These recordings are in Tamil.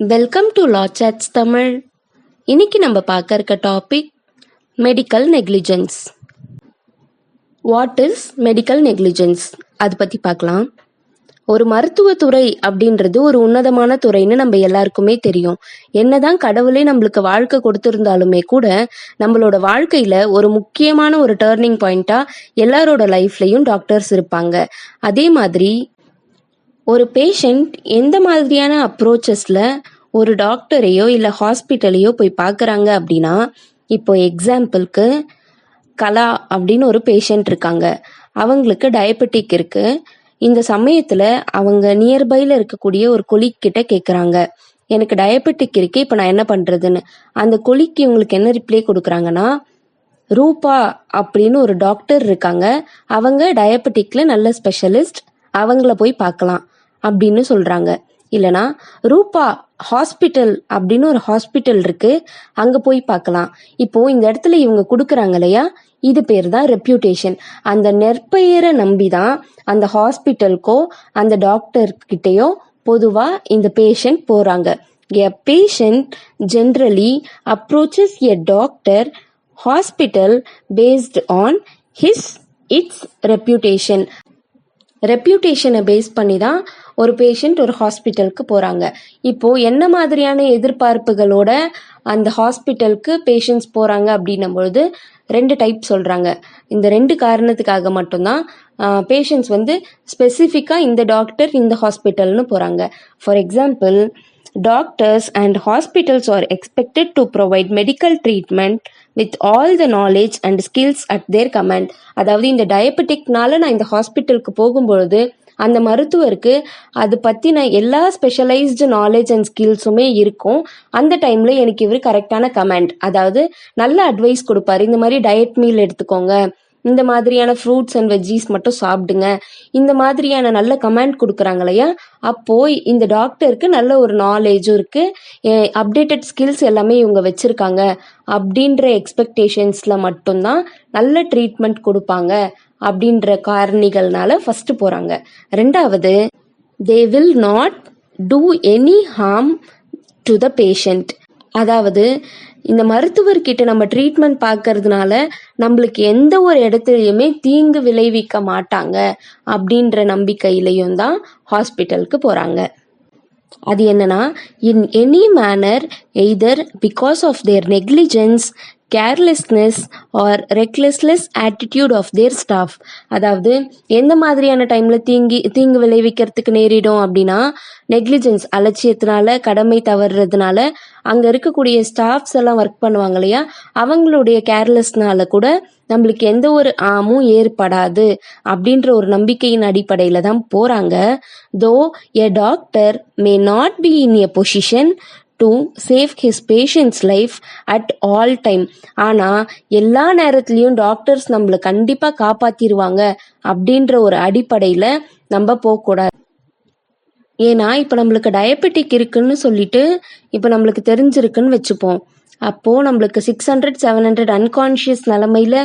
வெல்கம் டு லா சாட்ஸ் தமிழ். இன்னைக்கு நம்ம பார்க்க இருக்க topic medical negligence. What is medical negligence? அது பற்றி பார்க்கலாம். ஒரு மருத்துவத்துறை அப்படின்றது ஒரு உன்னதமான துறைன்னு நம்ம எல்லாருக்குமே தெரியும். என்னதான் கடவுளே நம்மளுக்கு வாழ்க்கை கொடுத்துருந்தாலுமே கூட நம்மளோட வாழ்க்கையில ஒரு முக்கியமான ஒரு டேர்னிங் பாயிண்டா எல்லாரோட லைஃப்லயும் டாக்டர்ஸ் இருப்பாங்க. அதே மாதிரி ஒரு பேஷண்ட் எந்த மாதிரியான அப்ரோச்சஸில் ஒரு டாக்டரையோ இல்லை ஹாஸ்பிட்டலையோ போய் பார்க்குறாங்க அப்படின்னா, இப்போ எக்ஸாம்பிளுக்கு கலா அப்படின்னு ஒரு பேஷண்ட் இருக்காங்க. அவங்களுக்கு டயபெட்டிக் இருக்குது. இந்த சமயத்தில் அவங்க நியர்பையில் இருக்கக்கூடிய ஒரு கொலீக் கிட்ட கேட்குறாங்க, எனக்கு டயபெட்டிக் இருக்குது, இப்போ நான் என்ன பண்ணுறதுன்னு. அந்த கொலீக்கு இவங்களுக்கு என்ன ரிப்ளை கொடுக்குறாங்கன்னா, ரூபா அப்படின்னு ஒரு டாக்டர் இருக்காங்க, அவங்க டயபெட்டிக்ல நல்ல ஸ்பெஷலிஸ்ட், அவங்கள போய் பார்க்கலாம் அப்படின்னு சொல்றாங்க. இல்லனா ரூபா ஹாஸ்பிட்டல் அப்படின்னு ஒரு ஹாஸ்பிட்டல் இருக்கு, அங்க போய் பார்க்கலாம். இப்போ இந்த இடத்துல இவங்க கொடுக்குறாங்க இல்லையா, இது பேர் தான் ரெப்யூட்டேஷன். அந்த நெற்பெயரை நம்பி தான் அந்த ஹாஸ்பிட்டலுக்கோ அந்த டாக்டர் கிட்டயோ பொதுவா இந்த பேஷண்ட் போறாங்க. A patient generally approaches a doctor hospital based on its reputation. ரெப்யூட்டேஷனை பேஸ் பண்ணி தான் ஒரு பேஷண்ட் ஒரு ஹாஸ்பிட்டலுக்கு போகிறாங்க. இப்போது என்ன மாதிரியான எதிர்பார்ப்புகளோட அந்த ஹாஸ்பிட்டலுக்கு பேஷண்ட்ஸ் போகிறாங்க அப்படின்னும் பொழுது 2 டைப் சொல்கிறாங்க. இந்த 2 காரணத்துக்காக மட்டும்தான் பேஷண்ட்ஸ் ஸ்பெசிஃபிக்காக இந்த டாக்டர் இந்த ஹாஸ்பிட்டல்னு போகிறாங்க. For example, doctors and hospitals are expected to provide medical treatment with all the knowledge and skills at their command. அதாவது இந்த டயபெட்டிக்னால நான் இந்த ஹாஸ்பிட்டலுக்கு போகும்பொழுது அந்த மருத்துவருக்கு அது பற்றின எல்லா ஸ்பெஷலைஸ்டு நாலேஜ் அண்ட் ஸ்கில்ஸுமே இருக்கும். அந்த டைமில் எனக்கு இவர் கரெக்டான கமெண்ட், அதாவது நல்ல அட்வைஸ் கொடுப்பாரு. இந்த மாதிரி டயட் மீல் எடுத்துக்கோங்க, இந்த மாதிரியான ஃப்ரூட்ஸ் அண்ட் வெஜ்ஜீஸ் மட்டும் சாப்பிடுங்க, இந்த மாதிரியான நல்ல கமெண்ட் கொடுக்குறாங்க இல்லையா. அப்போ இந்த டாக்டருக்கு நல்ல ஒரு நாலேஜும் இருக்கு, அப்டேட்டட் ஸ்கில்ஸ் எல்லாமே இவங்க வச்சிருக்காங்க அப்படின்ற எக்ஸ்பெக்டேஷன்ஸ்ல மட்டும்தான் நல்ல ட்ரீட்மெண்ட் கொடுப்பாங்க அப்படின்ற காரணிகள்னால ஃபர்ஸ்ட் போறாங்க. 2வது, they will not do any harm to the patient. அதாவது இந்த மருத்துவர்கிட்ட நம்ம ட்ரீட்மெண்ட் பார்க்கறதுனால நம்மளுக்கு எந்த ஒரு இடத்துலையுமே தீங்கு விளைவிக்க மாட்டாங்க அப்படின்ற நம்பிக்கையிலையும் தான் ஹாஸ்பிட்டலுக்கு போகிறாங்க. அது என்னன்னா, in any manner either because of their negligence, carelessness or recklessness attitude of their staff. அதாவது எந்த மாதிரியான டைமில் தீங்கு விளைவிக்கிறதுக்கு நேரிடும் அப்படின்னா, நெக்லிஜென்ஸ் அலட்சியத்தினால, கடமை தவறுறதுனால, அங்கே இருக்கக்கூடிய ஸ்டாஃப்ஸ் எல்லாம் ஒர்க் பண்ணுவாங்க இல்லையா, அவங்களுடைய கேர்லெஸ்னால கூட நம்மளுக்கு எந்த ஒரு ஆமும் ஏற்படாது அப்படின்ற ஒரு நம்பிக்கையின் அடிப்படையில் தான் போகிறாங்க. தோ எ doctor may not be in a position to save his patients life at all time. ஆனால் எல்லா நேரத்துலையும் டாக்டர்ஸ் நம்மளை கண்டிப்பாக காப்பாற்றிடுவாங்க அப்படின்ற ஒரு அடிப்படையில் நம்ம போகக்கூடாது. ஏன்னா இப்போ நம்மளுக்கு டயபெட்டிக் இருக்குன்னு சொல்லிட்டு இப்போ நம்மளுக்கு தெரிஞ்சிருக்குன்னு வச்சுப்போம். அப்போது நம்மளுக்கு 600-700 அன்கான்ஷியஸ் நிலமையில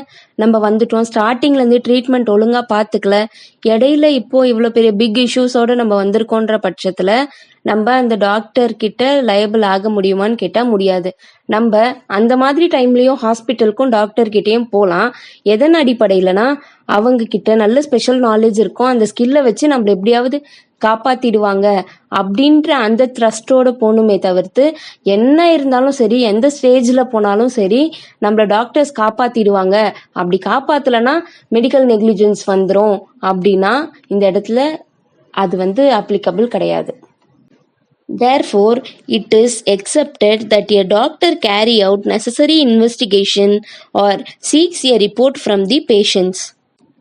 நம்ம வந்துட்டோம். ஸ்டார்டிங்லேருந்து ட்ரீட்மெண்ட் ஒழுங்காக பார்த்துக்கல, இடையில இப்போது இவ்வளோ பெரிய பிக் இஷ்யூஸோடு நம்ம வந்திருக்கோன்ற பட்சத்தில் நம்ம அந்த டாக்டர் கிட்ட லயபிள் ஆக முடியுமான்னு கேட்டால் முடியாது. நம்ம அந்த மாதிரி டைம்லேயும் ஹாஸ்பிட்டலுக்கும் டாக்டர்கிட்டையும் போகலாம். எதன் அடிப்படையிலனா, அவங்க கிட்ட நல்ல ஸ்பெஷல் நாலேஜ் இருக்கும், அந்த ஸ்கில்லை வச்சு நம்மளை எப்படியாவது காப்பாற்றிடுவாங்க அப்படின்ற அந்த த்ரஸ்டோடு போகணுமே தவிர்த்து, என்ன இருந்தாலும் சரி, எந்த ஸ்டேஜில் போனாலும் சரி, நம்மளை டாக்டர்ஸ் காப்பாற்றிடுவாங்க, அப்படி காப்பாற்றலைன்னா மெடிக்கல் நெக்லிஜென்ஸ் வந்துடும் அப்படின்னா இந்த இடத்துல அது அப்ளிகபிள் கிடையாது. Therefore, it is accepted that a doctor carry out necessary investigation or seeks a report from the patients.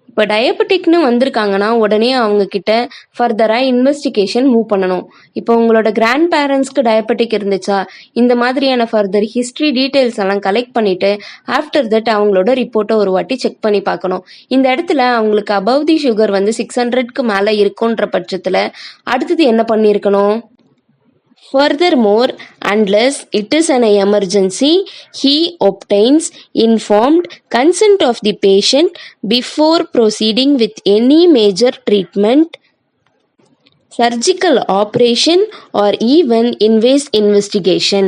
இப்போ டயபெட்டிக்னு வந்திருக்காங்கன்னா உடனே அவங்க கிட்ட ஃபர்தராக இன்வெஸ்டிகேஷன் மூவ் பண்ணணும். இப்போ உங்களோட கிராண்ட் பேரண்ட்ஸ்க்கு டயபெட்டிக் இருந்துச்சா, இந்த மாதிரியான ஃபர்தர் ஹிஸ்ட்ரி டீட்டெயில்ஸ் எல்லாம் கலெக்ட் பண்ணிட்டு ஆஃப்டர் தட் அவங்களோட ரிப்போர்ட்டை ஒரு வாட்டி செக் பண்ணி பார்க்கணும். இந்த இடத்துல அவங்களுக்கு அபவ் தி சுகர் 600க்கு மேலே இருக்குன்ற பட்சத்தில் அடுத்தது என்ன பண்ணியிருக்கணும்? Furthermore, unless it is an emergency, he obtains informed consent of the patient before proceeding with any major treatment, surgical operation or even invasive investigation.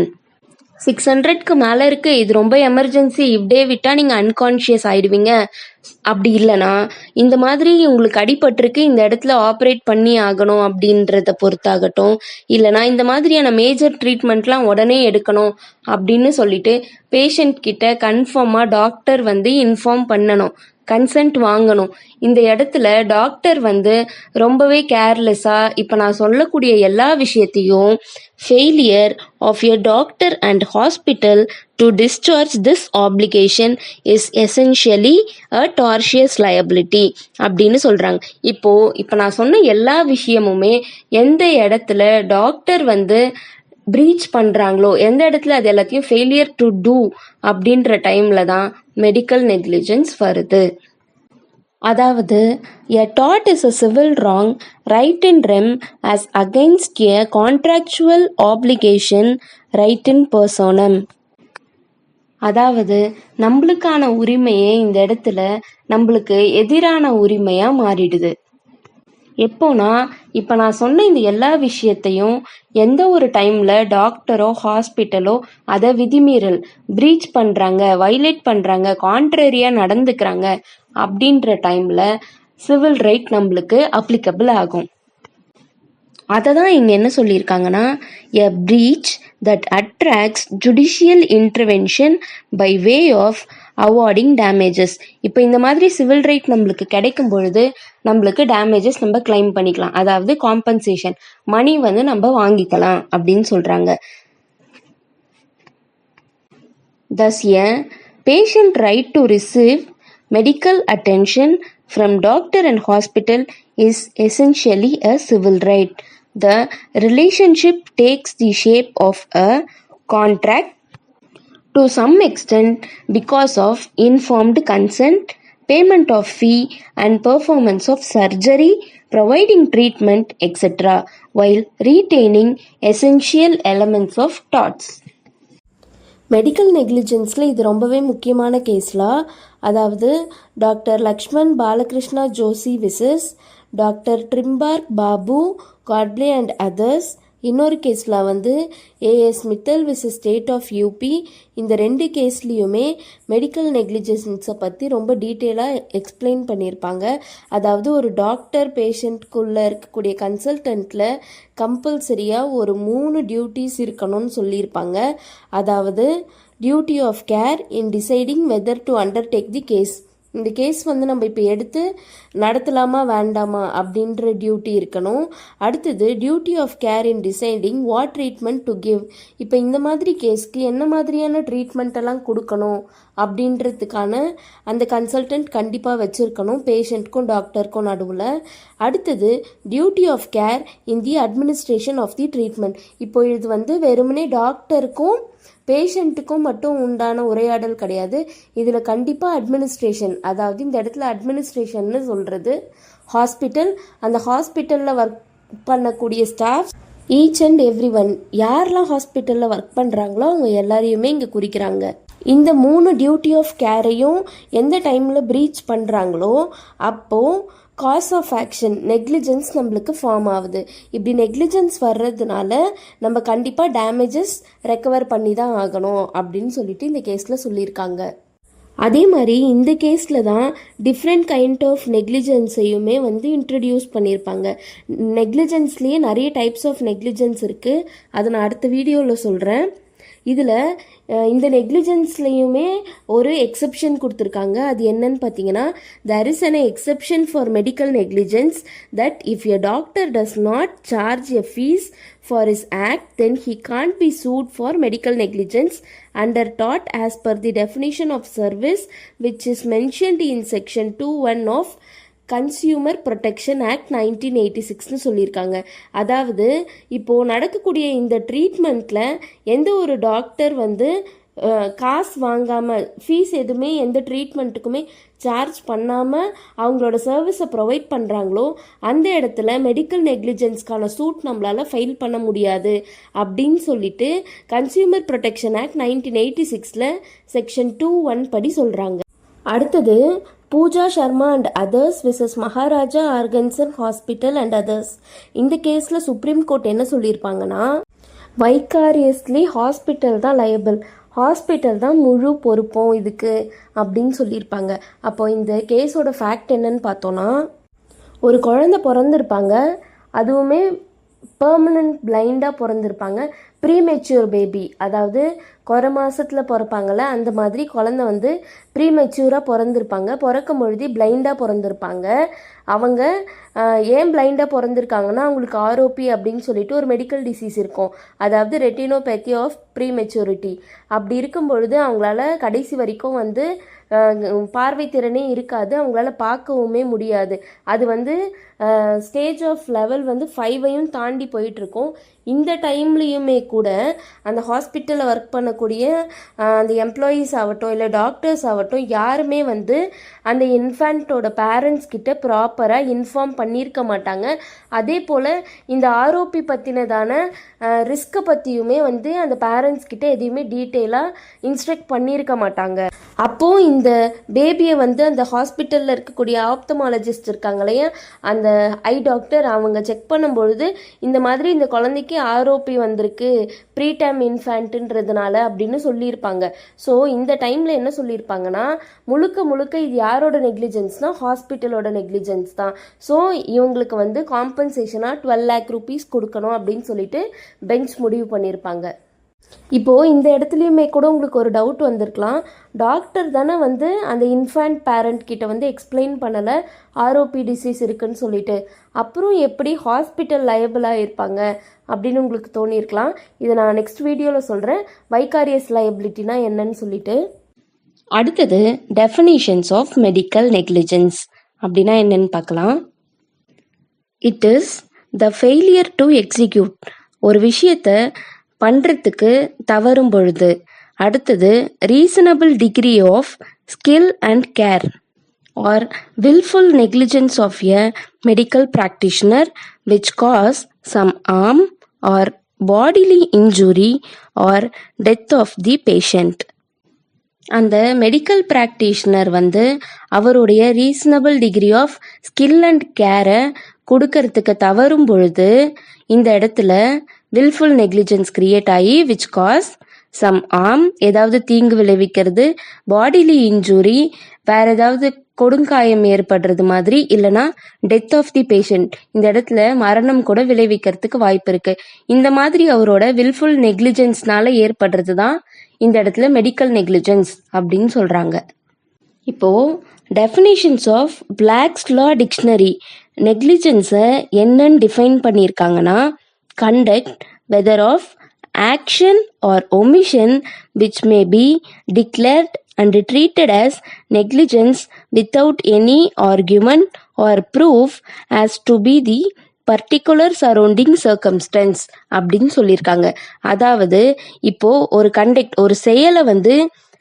600க்கு மேலே இருக்குது, இது ரொம்ப எமர்ஜென்சி, இப்படியே விட்டால் நீங்கள் அன்கான்ஷியஸ் ஆகிடுவீங்க. அப்படி இல்லைனா இந்த மாதிரி உங்களுக்கு அடிபட்டிருக்கு, இந்த இடத்துல ஆப்ரேட் பண்ணி ஆகணும் அப்படின்றத பொறுத்தாகட்டும், இல்லைனா இந்த மாதிரியான மேஜர் ட்ரீட்மெண்ட்லாம் உடனே எடுக்கணும் அப்படின்னு சொல்லிட்டு பேஷண்ட் கிட்ட கன்ஃபார்மாக டாக்டர் வந்து இன்ஃபார்ம் பண்ணணும், கன்சென்ட் வாங்கணும். இந்த இடத்துல டாக்டர் வந்து ரொம்பவே கேர்லெஸ்ஸாக இப்போ நான் சொல்லக்கூடிய எல்லா விஷயத்தையும் failure of a doctor and hospital to discharge this application is essentially a tortious liability அப்படின்னு சொல்கிறாங்க. இப்போ நான் சொன்ன எல்லா விஷயமுமே எந்த இடத்துல டாக்டர் வந்து ப்ரீச் பண்ணுறாங்களோ, எந்த இடத்துல அது எல்லாத்தையும் ஃபெயிலியர் டு டூ அப்படின்ற டைமில் தான் மெடிக்கல் நெக்லிஜென்ஸ் வருது. அதாவது a tort is a civil wrong right in rem as against a contractual obligation right in personam. அதாவது நம்மளுக்கான உரிமையே இந்த இடத்துல நம்மளுக்கு எதிரான உரிமையாக மாறிடுது. எப்போனா இப்போ நான் சொன்ன இந்த எல்லா விஷயத்தையும் எந்த ஒரு டைமில் டாக்டரோ ஹாஸ்பிட்டலோ அதை விதிமீறல் ப்ரீச் பண்ணுறாங்க, வைலேட் பண்ணுறாங்க, கான்ட்ரரியாக நடந்துக்கிறாங்க அப்படின்ற டைமில் சிவில் ரைட் நம்மளுக்கு அப்ளிகபிள் ஆகும். அதை தான் இங்கே என்ன சொல்லியிருக்காங்கன்னா, a breach that attracts judicial intervention by way of awarding damages. இப்போ இந்த மாதிரி சிவில் ரைட் நம்மளுக்கு கிடைக்கும் பொழுது நம்மளுக்கு டேமேஜஸ் நம்ம கிளைம் பண்ணிக்கலாம், அதாவது காம்பன்சேஷன் மணி வந்து நம்ம வாங்கிக்கலாம் அப்படின்னு சொல்கிறாங்க. Thus, a patient right to receive medical attention from doctor and hospital is essentially a civil right. The relationship takes the shape of a contract to some extent because of informed consent, payment of fee and performance of surgery, providing treatment, etc., while retaining essential elements of torts. Medical நெக்லிஜென்ஸில் இது ரொம்பவே முக்கியமான கேஸ்லாம். அதாவது doctor Lakshman Balakrishna Joshi versus doctor Trimbak Bapu Godbole and others. இன்னொரு கேஸில் வந்து A S Mittal versus state of UP. இந்த 2 கேஸ்லேயுமே மெடிக்கல் நெக்லிஜென்ஸை பற்றி ரொம்ப டீட்டெயிலாக எக்ஸ்பிளைன் பண்ணியிருப்பாங்க. அதாவது ஒரு டாக்டர் பேஷண்ட்குள்ளே இருக்கக்கூடிய கன்சல்டன்ட்டில் கம்பல்சரியாக ஒரு 3 டியூட்டிஸ் இருக்கணும்னு சொல்லியிருப்பாங்க. அதாவது duty of care in deciding whether to undertake the case. இந்த கேஸ் வந்து நம்ம இப்போ எடுத்து நடத்தலாமா வேண்டாமா அப்படின்ற டியூட்டி இருக்கணும். அடுத்தது duty of care in deciding what treatment to give. இப்போ இந்த மாதிரி கேஸ்க்கு என்ன மாதிரியான ட்ரீட்மெண்ட் எல்லாம் கொடுக்கணும் அப்படின்றதுக்கான அந்த கன்சல்டன்ட் கண்டிப்பாக வச்சுருக்கணும் பேஷண்ட்க்கும் டாக்டருக்கும் நடுவில். அடுத்தது duty of care in the administration of the treatment. இப்போ இது வந்து வெறுமனே டாக்டருக்கும் பேஷண்ட்டுக்கும் மட்டும் உண்டான உரையாடல் கிடையாது. இதில் கண்டிப்பாக அட்மினிஸ்ட்ரேஷன், அதாவது இந்த இடத்துல அட்மினிஸ்ட்ரேஷன்னு சொல்கிறது ஹாஸ்பிட்டல், அந்த ஹாஸ்பிட்டலில் ஒர்க் பண்ணக்கூடிய staff, each and every one, யாரெல்லாம் ஹாஸ்பிட்டலில் ஒர்க் பண்ணுறாங்களோ அவங்க எல்லாரையுமே இங்கே குறிக்கிறாங்க. இந்த 3 டியூட்டி ஆஃப் கேரையும் எந்த டைமில் ப்ரீச் பண்ணுறாங்களோ அப்போது காஸ் ஆஃப் ஆக்ஷன் நெக்லிஜென்ஸ் நம்மளுக்கு ஃபார்ம் ஆகுது. இப்படி நெக்லிஜென்ஸ் வர்றதுனால நம்ம கண்டிப்பாக டேமேஜஸ் ரெக்கவர் பண்ணி தான் ஆகணும் அப்படின்னு சொல்லிட்டு இந்த கேஸில் சொல்லியிருக்காங்க. அதே மாதிரி இந்த கேஸில் தான் டிஃப்ரெண்ட் கைண்ட் ஆஃப் நெக்லிஜென்ஸையுமே வந்து இன்ட்ரடியூஸ் பண்ணியிருப்பாங்க. நெக்லிஜென்ஸ்லேயே நிறைய டைப்ஸ் ஆஃப் நெக்லிஜென்ஸ் இருக்குது, அதை நான் அடுத்த வீடியோவில் சொல்கிறேன். இதில் இந்த நெக்லிஜென்ஸ்லேயுமே ஒரு எக்ஸப்ஷன் கொடுத்துருக்காங்க. அது என்னன்னு பார்த்தீங்கன்னா, there is an exception for medical negligence that if a doctor does not charge a fees for his act, then he can't be sued for medical negligence under tort as per the definition of service which is mentioned in section 2(1) of consumer protection act 1986ன்னு சொல்லியிருக்காங்க. அதாவது இப்போது நடக்கக்கூடிய இந்த ட்ரீட்மெண்ட்டில் எந்த ஒரு டாக்டர் வந்து காசு வாங்காமல், ஃபீஸ் எதுவுமே எந்த ட்ரீட்மெண்ட்டுக்குமே சார்ஜ் பண்ணாமல் அவங்களோட சர்வீஸை ப்ரொவைட் பண்ணுறாங்களோ அந்த இடத்துல மெடிக்கல் நெக்லிஜென்ஸ்க்கான சூட் நம்மளால் ஃபைல் பண்ண முடியாது அப்படின்னு சொல்லிட்டு கன்சியூமர் ப்ரொடெக்ஷன் ஆக்ட் 1986ல் செக்ஷன் 2(1) படி சொல்கிறாங்க. அடுத்தது Pooja Sharma and others versus Maharaja Arganson Hospital and others. இந்த கேஸில் சுப்ரீம் கோர்ட் என்ன சொல்லியிருப்பாங்கன்னா, வைக்காரியஸ்லி ஹாஸ்பிட்டல் தான் லயபிள், ஹாஸ்பிட்டல் தான் முழு பொறுப்பும் இதுக்கு அப்படின்னு சொல்லியிருப்பாங்க. அப்போ இந்த கேஸோட ஃபேக்ட் என்னன்னு பார்த்தோன்னா, ஒரு குழந்தை பிறந்திருப்பாங்க, அதுவுமே பெர்மனன்ட் பிளைண்டாக பிறந்திருப்பாங்க. ப்ரீமெச்சூர் பேபி, அதாவது குறை மாதத்தில் பிறப்பாங்கள்ல, அந்த மாதிரி குழந்தை வந்து ப்ரீமெச்சூராக பிறந்திருப்பாங்க. பிறக்கும் பொழுது பிளைண்டாக பிறந்திருப்பாங்க. அவங்க ஏன் பிளைண்டாக பிறந்திருக்காங்கன்னா, அவங்களுக்கு ஆர்ஓபி அப்படின்னு சொல்லிட்டு ஒரு மெடிக்கல் டிசீஸ் இருக்கும், அதாவது ரெட்டினோபேத்தி ஆஃப் ப்ரீமெச்சூரிட்டி. அப்படி இருக்கும் பொழுது அவங்களால கடைசி வரைக்கும் வந்து பார்வை திறனே இருக்காது, அவங்களால பார்க்கவுமே முடியாது. அது வந்து ஸ்டேஜ் ஆஃப் லெவல் வந்து 5ஐயும் தாண்டி போயிட்டுருக்கோம். இந்த டைம்லேயுமே கூட அந்த ஹாஸ்பிட்டலில் ஒர்க் பண்ணக்கூடிய அந்த எம்ப்ளாயீஸ் ஆகட்டும் இல்லை டாக்டர்ஸ் ஆகட்டும், யாருமே வந்து அந்த இன்ஃபேண்ட்டோட பேரண்ட்ஸ் கிட்ட ப்ராப்பராக இன்ஃபார்ம் பண்ணியிருக்க மாட்டாங்க. அதே போல் இந்த ஆர்ஓபி பற்றினதான ரிஸ்க்கை பற்றியுமே வந்து அந்த பேரண்ட்ஸ் கிட்ட எதையுமே டீட்டெயிலாக இன்ஸ்ட்ரக்ட் பண்ணியிருக்க மாட்டாங்க. அப்போது இந்த பேபியை வந்து அந்த ஹாஸ்பிட்டலில் இருக்கக்கூடிய ஆப்தமாலஜிஸ்ட் இருக்காங்க இல்லையா, அந்த ஐ டாக்டர், அவங்க செக் பண்ணும்பொழுது இந்த மாதிரி இந்த குழந்தைக்கு ஆர்ஓபி வந்திருக்கு ப்ரீடம் இன்ஃபேண்ட்டுன்றதுனால அப்படின்னு சொல்லியிருப்பாங்க. ஸோ இந்த டைமில் என்ன சொல்லியிருப்பாங்கன்னா, முழுக்க முழுக்க இது யாரோட நெக்லிஜென்ஸ்னால் ஹாஸ்பிட்டலோட நெக்லிஜென்ஸ் தான். ஸோ இவங்களுக்கு வந்து காம்பன்சேஷனாக 12 lakh rupees கொடுக்கணும் அப்படின்னு சொல்லிட்டு பெஞ்ச் முடிவு பண்ணியிருப்பாங்க. இப்போது இந்த இடத்துலையுமே கூட உங்களுக்கு ஒரு டவுட் வந்திருக்கலாம், டாக்டர் தானே வந்து அந்த இன்ஃபேண்ட் பேரண்ட் கிட்ட வந்து எக்ஸ்பிளைன் பண்ணலை ஆர்ஓபி டிசீஸ் இருக்குன்னு சொல்லிட்டு, அப்புறம் எப்படி ஹாஸ்பிட்டல் லயபிளாக இருப்பாங்க அப்படின்னு உங்களுக்கு தோணியிருக்கலாம். இதை நான் நெக்ஸ்ட் வீடியோவில் சொல்கிறேன், வைக்காரியஸ் லயபிலிட்டினா என்னன்னு சொல்லிட்டு. அடுத்தது டெஃபினிஷன்ஸ் ஆஃப் மெடிக்கல் நெக்லிஜென்ஸ் அப்படின்னா என்னன்னு பார்க்கலாம். It is the failure to execute, ஒரு விஷயத்தை பண்ணுறதுக்கு தவறும் பொழுது. அடுத்தது reasonable degree of skill and care or wilful negligence of a medical practitioner which cause some harm or bodily injury or death of the patient. அந்த மெடிக்கல் ப்ராக்டிஷனர் வந்து அவருடைய reasonable degree of skill and கேரை கொடுக்கறதுக்கு தவறும் பொழுது இந்த இடத்துல வில்ஃபுல் நெக்லிஜென்ஸ் கிரியேட் ஆகி விச் காஸ் சம் harm, ஏதாவது தீங்கு விளைவிக்கிறது, பாடிலி இன்ஜுரி, வேற ஏதாவது கொடுங்காயம் ஏற்படுறது மாதிரி, இல்லைனா டெத் ஆஃப் தி பேஷண்ட், இந்த இடத்துல மரணம் கூட விளைவிக்கிறதுக்கு வாய்ப்பு இருக்கு. இந்த மாதிரி அவரோட வில்ஃபுல் நெக்லிஜென்ஸ்னால ஏற்படுறது தான் இந்த இடத்துல மெடிக்கல் நெக்லிஜென்ஸ் அப்படின்னு சொல்றாங்க. இப்போ definitions of Black's law dictionary நெக்லிஜென்ஸை என்னன்னு டிஃபைன் பண்ணியிருக்காங்கன்னா, conduct whether of action or omission which may be declared and treated as negligence without any argument or proof as to be the particular surrounding circumstance அப்படின்னு சொல்லியிருக்காங்க. அதாவது இப்போ ஒரு கண்டக்ட், ஒரு செயலை வந்து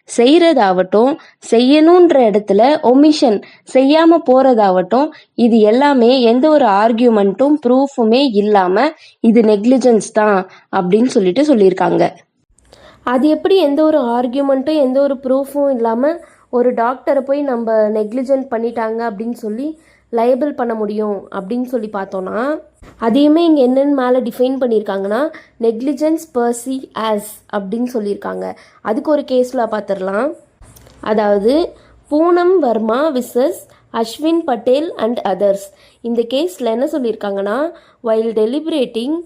செய்கிறதாகட்டும், செய்யணுன்ற இடத்துல ஒமிஷன் செய்யாமல் போகிறதாகட்டும், இது எல்லாமே எந்த ஒரு ஆர்கியூமெண்ட்டும் ப்ரூஃபுமே இல்லாமல் இது நெக்லிஜென்ஸ் தான் அப்படின்னு சொல்லியிருக்காங்க. அது எப்படி எந்த ஒரு ஆர்கியூமெண்ட்டும் எந்த ஒரு ப்ரூஃபும் இல்லாமல் ஒரு டாக்டரை போய் நம்ம நெக்லிஜென்ட் பண்ணிட்டாங்க அப்படின்னு சொல்லி லயபிள் பண்ண முடியும் அப்படின்னு சொல்லி பார்த்தோன்னா, அதையுமே இங்கே என்னென்னு மேலே டிஃபைன் பண்ணியிருக்காங்கன்னா நெக்லிஜென்ஸ் பர்சி ஆஸ் அப்படின்னு சொல்லியிருக்காங்க. அதுக்கு ஒரு கேஸில் பார்த்துடலாம். அதாவது Poonam Varma versus Ashwin Patel and others. இந்த கேஸில் என்ன சொல்லியிருக்காங்கன்னா, while deliberating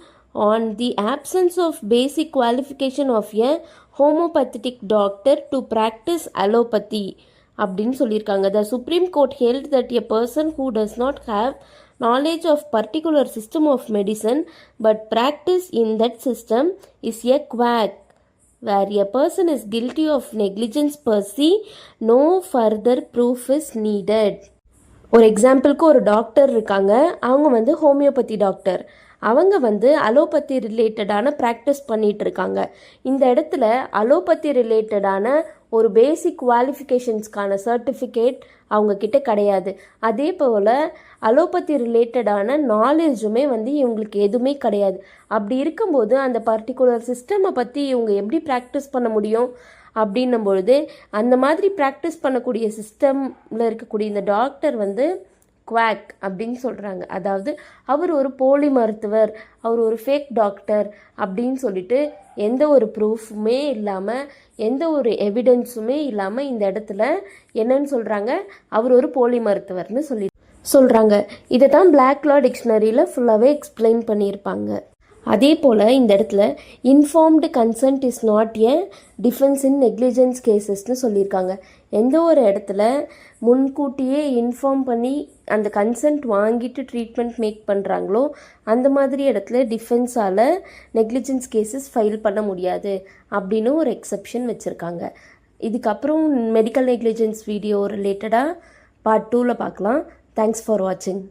on the absence of basic qualification of a homeopathic doctor to practice allopathy அப்படின்னு சொல்லியிருக்காங்க. The Supreme Court held that a person who does not have knowledge of particular system of medicine but practice in that system is a quack. Where a person is guilty of negligence per se, no further proof is needed. ஒரு எக்ஸாம்பிளுக்கு ஒரு டாக்டர் இருக்காங்க, அவங்க வந்து ஹோமியோபதி டாக்டர். அவங்க வந்து அலோபதி ரிலேட்டடான ப்ராக்டிஸ் பண்ணிகிட்டு இருக்காங்க. இந்த இடத்துல அலோபதி ரிலேட்டடான ஒரு பேசிக் குவாலிஃபிகேஷன்ஸ்க்கான சர்டிஃபிகேட் அவங்கக்கிட்ட கிடையாது. அதே போல் அலோபதி ரிலேட்டடான நாலேஜுமே வந்து இவங்களுக்கு எதுவுமே கிடையாது. அப்படி இருக்கும்போது அந்த பர்டிகுலர் சிஸ்டமை பற்றி இவங்க எப்படி ப்ராக்டிஸ் பண்ண முடியும்? அப்படின்னும் பொழுது அந்த மாதிரி ப்ராக்டிஸ் பண்ணக்கூடிய சிஸ்டமில் இருக்கக்கூடிய இந்த டாக்டர் வந்து குவாக் அப்படின்னு சொல்கிறாங்க. அதாவது அவர் ஒரு போலி மருத்துவர், அவர் ஒரு ஃபேக் டாக்டர் அப்படின்னு சொல்லிட்டு எந்த ஒரு ப்ரூஃபுமே இல்லாமல், எந்த ஒரு எவிடன்ஸுமே இல்லாமல் இந்த இடத்துல என்னன்னு சொல்கிறாங்க, அவர் ஒரு போலி மருத்துவர்னு சொல்கிறாங்க. இதை தான் பிளாக் லா டிக்ஷனரியில் ஃபுல்லாகவே எக்ஸ்பிளைன் பண்ணியிருப்பாங்க. அதே போல் இந்த இடத்துல informed consent is not a defence in negligence கேசஸ்னு சொல்லியிருக்காங்க. எந்த ஒரு இடத்துல முன்கூட்டியே இன்ஃபார்ம் பண்ணி அந்த கன்சென்ட் வாங்கிட்டு ட்ரீட்மெண்ட் மேக் பண்ணுறாங்களோ அந்த மாதிரி இடத்துல டிஃபென்ஸால் நெக்லிஜென்ஸ் கேசஸ் ஃபைல் பண்ண முடியாது அப்படின்னு ஒரு எக்ஸெப்ஷன் வச்சுருக்காங்க. இதுக்கப்புறம் மெடிக்கல் நெக்லிஜென்ஸ் வீடியோ ரிலேட்டடாக பார்ட் 2ல் பார்க்கலாம். தேங்க்ஸ் ஃபார் வாட்சிங்.